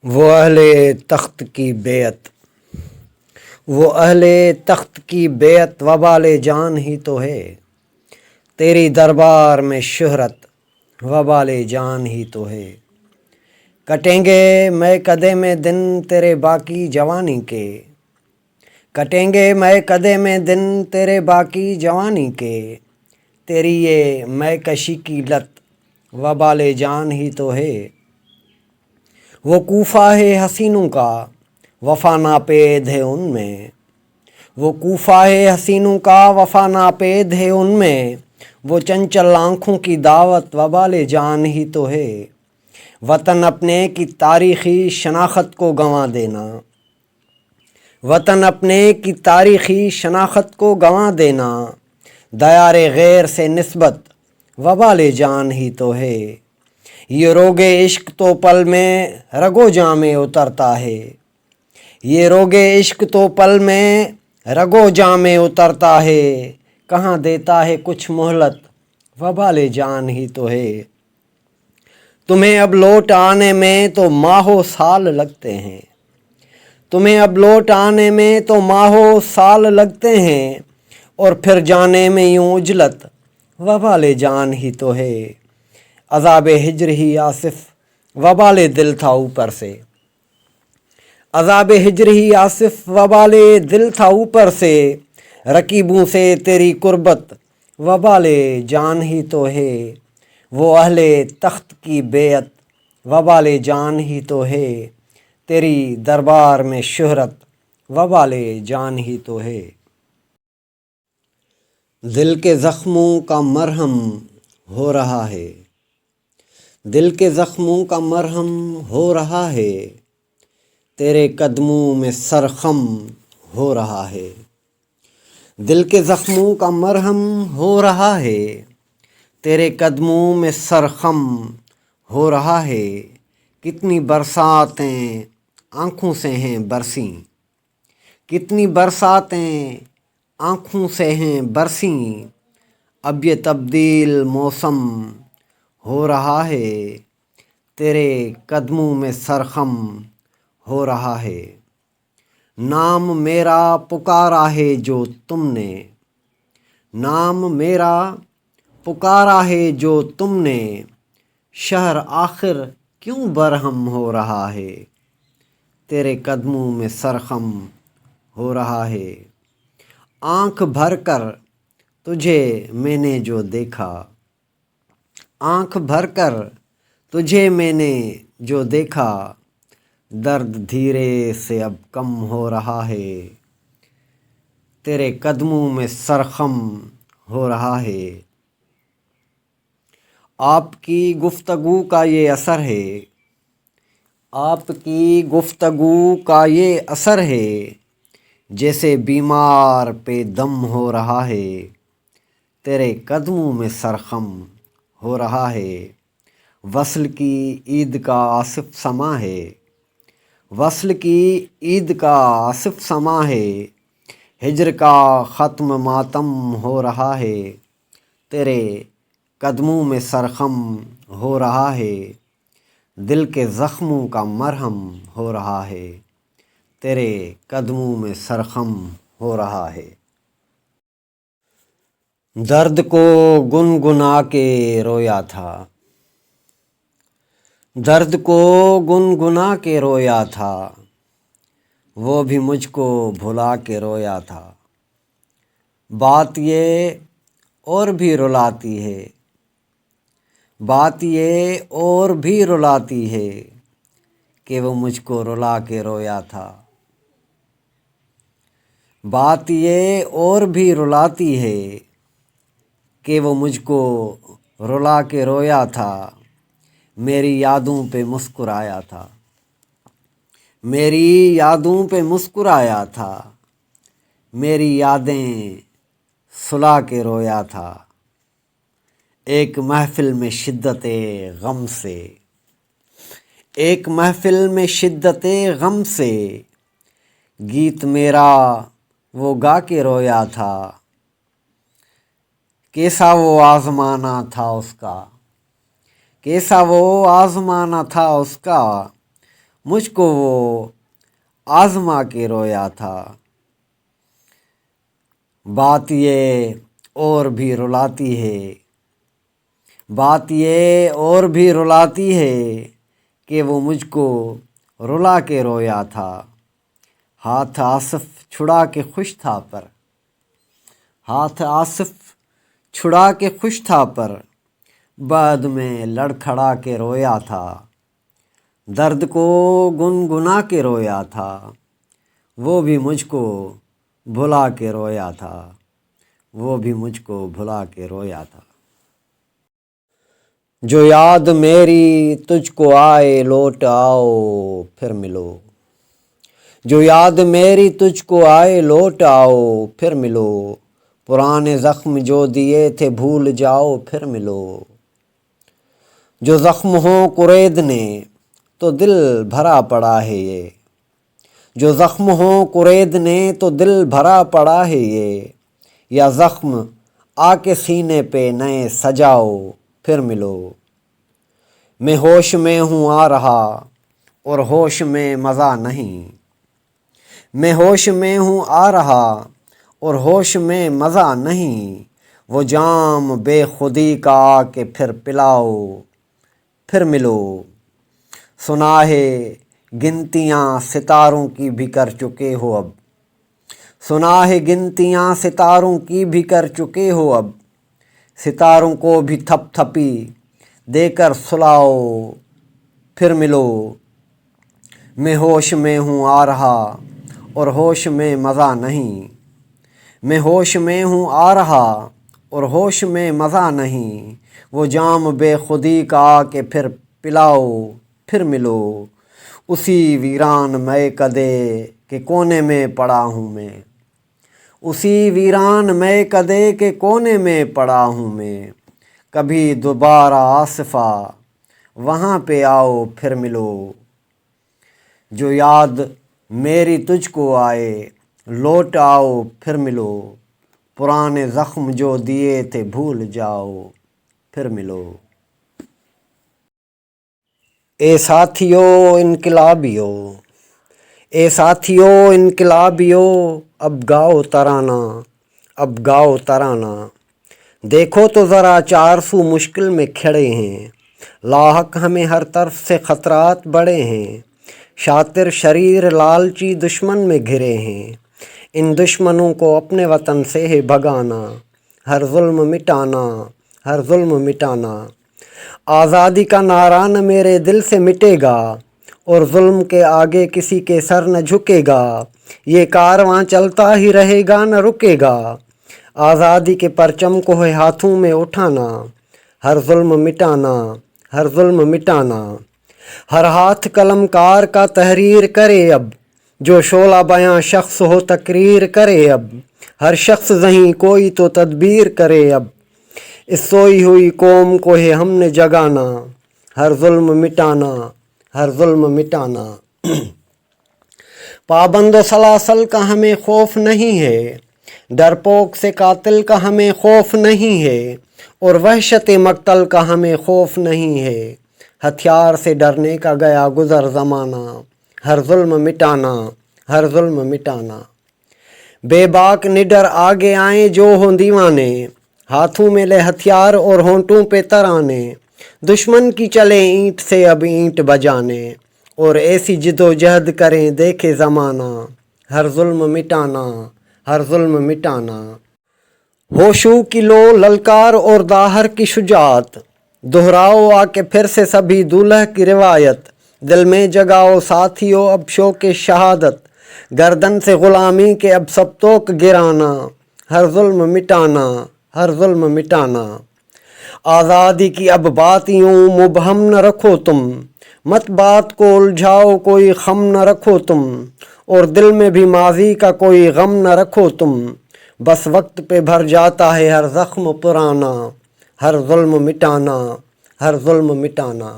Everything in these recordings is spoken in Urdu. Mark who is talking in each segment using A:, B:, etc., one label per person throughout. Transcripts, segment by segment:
A: وہ اہل تخت کی بیعت، وہ اہل تخت کی بیعت وبال جان ہی تو ہے، تیری دربار میں شہرت وبال جان ہی تو ہے۔ کٹیں گے میں قدے میں دن تیرے باقی جوانی کے، کٹیں گے میں قدے میں دن تیرے باقی جوانی کے، تیری یہ میں کشی کی لت وبال جان ہی تو ہے۔ وہ کوفہ ہے حسینوں کا وفا ناپید ہے ان میں، وہ کوفہ ہے حسینوں کا وفا ناپید ہے ان میں، وہ چنچل آنکھوں کی دعوت وبال جان ہی تو ہے۔ وطن اپنے کی تاریخی شناخت کو گنوا دینا، وطن اپنے کی تاریخی شناخت کو گنوا دینا، دیار غیر سے نسبت وبال جان ہی تو ہے۔ یہ روگ عشق تو پل میں رگو جاں میں اترتا ہے، یہ روگ عشق تو پل میں رگو جاں میں اترتا ہے، کہاں دیتا ہے کچھ مہلت وبال جان ہی تو ہے۔ تمہیں اب لوٹ آنے میں تو ماہوں سال لگتے ہیں، تمہیں اب لوٹ آنے میں تو ماہوں سال لگتے ہیں، اور پھر جانے میں یوں اجلت وبال جان ہی تو ہے۔ عذاب ہجر ہی آصف وبال دل تھا اوپر سے، عذاب ہجر ہی آصف وبال دل تھا اوپر سے، رقیبوں سے تیری قربت وبال جان ہی تو ہے۔ وہ اہل تخت کی بیعت وبال جان ہی تو ہے، تیری دربار میں شہرت وبال جان ہی تو ہے۔ دل کے زخموں کا مرہم ہو رہا ہے، دل کے زخموں کا مرہم ہو رہا ہے، تیرے قدموں میں سرخم ہو رہا ہے۔ دل کے زخموں کا مرہم ہو رہا ہے، تیرے قدموں میں سرخم ہو رہا ہے، کتنی برساتیں آنکھوں سے ہیں برسیں، کتنی برساتیں آنکھوں سے ہیں برسیں، اب یہ تبدیل موسم ہو رہا ہے، تیرے قدموں میں سرخم ہو رہا ہے۔ نام میرا پکارا ہے جو تم نے، نام میرا پکارا ہے جو تم نے، شہر آخر کیوں برہم ہو رہا ہے، تیرے قدموں میں سرخم ہو رہا ہے۔ آنکھ بھر کر تجھے میں نے جو دیکھا، آنکھ بھر کر تجھے میں نے جو دیکھا، درد دھیرے سے اب کم ہو رہا ہے، تیرے قدموں میں سرخم ہو رہا ہے۔ آپ کی گفتگو کا یہ اثر ہے، آپ کی گفتگو کا یہ اثر ہے، جیسے بیمار پہ دم ہو رہا ہے، تیرے قدموں میں سرخم ہو رہا ہے۔ وصل کی عید کا آصف سما ہے، وصل کی عید کا آصف سما ہے، ہجر کا ختم ماتم ہو رہا ہے، تیرے قدموں میں سرخم ہو رہا ہے۔ دل کے زخموں کا مرہم ہو رہا ہے، تیرے قدموں میں سرخم ہو رہا ہے۔ درد کو گنگنا کے رویا تھا، درد کو گنگنا کے رویا تھا، وہ بھی مجھ کو بھلا کے رویا تھا۔ بات یہ اور بھی رلاتی ہے، بات یہ اور بھی رلاتی ہے، کہ وہ مجھ کو رلا کے رویا تھا۔ بات یہ اور بھی رلاتی ہے، کہ وہ مجھ کو رلا کے رویا تھا، میری یادوں پہ مسکرایا تھا، میری یادوں پہ مسکرایا تھا، میری یادیں سلا کے رویا تھا۔ ایک محفل میں شدت غم سے، ایک محفل میں شدت غم سے، گیت میرا وہ گا کے رویا تھا، کیسا وہ آزمانا تھا اس کا، کیسا وہ آزمانا تھا اس کا، مجھ کو وہ آزما کے رویا تھا۔ بات یہ اور بھی رلاتی ہے، بات یہ اور بھی رلاتی ہے کہ وہ مجھ کو رلا کے رویا تھا۔ ہاتھ آصف چھڑا کے خوش تھا پر، ہاتھ آصف چھڑا کے خوش تھا پر، بعد میں لڑکھڑا کے رویا تھا۔ درد کو گنگنا کے رویا تھا، وہ بھی مجھ کو بھلا کے رویا تھا، وہ بھی مجھ کو بھلا کے رویا تھا۔ جو یاد میری تجھ کو آئے لوٹ آؤ پھر ملو، جو یاد میری تجھ کو آئے لوٹ آؤ پھر ملو، پرانے زخم جو دیے تھے بھول جاؤ پھر ملو۔ جو زخم ہوں کریدنے تو دل بھرا پڑا ہے یہ، جو زخم ہوں کریدنے تو دل بھرا پڑا ہے یہ، یا زخم آ کے سینے پہ نئے سجاؤ پھر ملو۔ میں ہوش میں ہوں آ رہا اور ہوش میں مزہ نہیں، میں ہوش میں ہوں آ رہا اور ہوش میں مزہ نہیں، وہ جام بے خودی کا آ کے پھر پلاؤ پھر ملو۔ سنا ہے گنتیاں ستاروں کی بھی کر چکے ہو اب، سنا ہے گنتیاں ستاروں کی بھی کر چکے ہو اب، ستاروں کو بھی تھپ تھپی دے کر سلاؤ پھر ملو۔ میں ہوش میں ہوں آ رہا اور ہوش میں مزہ نہیں، میں ہوش میں ہوں آ رہا اور ہوش میں مزہ نہیں، وہ جام بے خودی کا آ کے پھر پلاؤ پھر ملو۔ اسی ویران میں کدے کے کونے میں پڑا ہوں میں، اسی ویران میں کدے کے کونے میں پڑا ہوں میں، کبھی دوبارہ آصفا وہاں پہ آؤ پھر ملو۔ جو یاد میری تجھ کو آئے لوٹ آؤ پھر ملو، پرانے زخم جو دیے تھے بھول جاؤ پھر ملو۔ اے ساتھیو انقلابیو، اے ساتھیو انقلابیو، اب گاؤ ترانہ، اب گاؤ ترانہ، دیکھو تو ذرا چار سو مشکل میں کھڑے ہیں، لاحق ہمیں ہر طرف سے خطرات بڑے ہیں، شاطر شریر لالچی دشمن میں گھرے ہیں، ان دشمنوں کو اپنے وطن سے ہے بھگانا، ہر ظلم مٹانا، ہر ظلم مٹانا۔ آزادی کا نعرہ نہ میرے دل سے مٹے گا، اور ظلم کے آگے کسی کے سر نہ جھکے گا، یہ کارواں چلتا ہی رہے گا نہ رکے گا، آزادی کے پرچم کو ہے ہاتھوں میں اٹھانا، ہر ظلم مٹانا، ہر ظلم مٹانا۔ ہر ہاتھ قلم کار کا تحریر کرے اب، جو شعلہ بیاں شخص ہو تقریر کرے اب، ہر شخص ذہین کوئی تو تدبیر کرے اب، اس سوئی ہوئی قوم کو ہے ہم نے جگانا، ہر ظلم مٹانا، ہر ظلم مٹانا۔ پابند و سلاسل کا ہمیں خوف نہیں ہے، ڈرپوک سے قاتل کا ہمیں خوف نہیں ہے، اور وحشت مقتل کا ہمیں خوف نہیں ہے، ہتھیار سے ڈرنے کا گیا گزر زمانہ، ہر ظلم مٹانا، ہر ظلم مٹانا۔ بے باک نڈر آگے آئیں جو ہوں دیوانے، ہاتھوں میں لے ہتھیار اور ہونٹوں پہ ترانے، دشمن کی چلے اینٹ سے اب اینٹ بجانے، اور ایسی جد و جہد کریں دیکھے زمانہ، ہر ظلم مٹانا، ہر ظلم مٹانا۔ ہوشو کی لو للکار اور داہر کی شجاعت، دہراؤ آ کے پھر سے سبھی دولہ کی روایت، دل میں جگاؤ ساتھیو اب شوق شہادت، گردن سے غلامی کے اب سب توک گرانا، ہر ظلم مٹانا، ہر ظلم مٹانا۔ آزادی کی اب بات یوں مبہم نہ رکھو تم، مت بات کو الجھاؤ کوئی خم نہ رکھو تم، اور دل میں بھی ماضی کا کوئی غم نہ رکھو تم، بس وقت پہ بھر جاتا ہے ہر زخم پرانا، ہر ظلم مٹانا، ہر ظلم مٹانا۔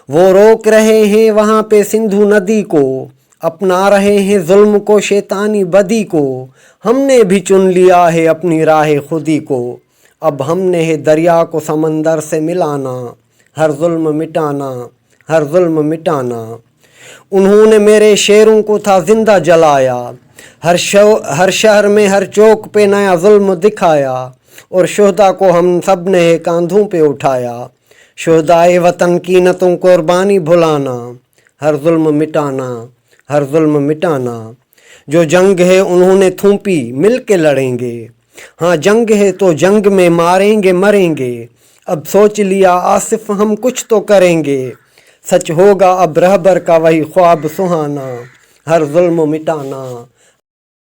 A: وہ روک رہے ہیں وہاں پہ سندھو ندی کو، اپنا رہے ہیں ظلم کو شیطانی بدی کو، ہم نے بھی چن لیا ہے اپنی راہ خودی کو، اب ہم نے ہے دریا کو سمندر سے ملانا، ہر ظلم مٹانا، ہر ظلم مٹانا۔ انہوں نے میرے شیروں کو تھا زندہ جلایا، ہر شہر میں ہر چوک پہ نیا ظلم دکھایا، اور شہداء کو ہم سب نے کاندھوں پہ اٹھایا۔ شہدائے وطن کی نہ تم قربانی بھلانا، ہر ظلم مٹانا، ہر ظلم مٹانا۔ جو جنگ ہے انہوں نے تھوپی، مل کے لڑیں گے، ہاں جنگ ہے تو جنگ میں ماریں گے مریں گے۔ اب سوچ لیا آصف ہم کچھ تو کریں گے، سچ ہوگا اب رہبر کا وہی خواب سہانا، ہر ظلم مٹانا،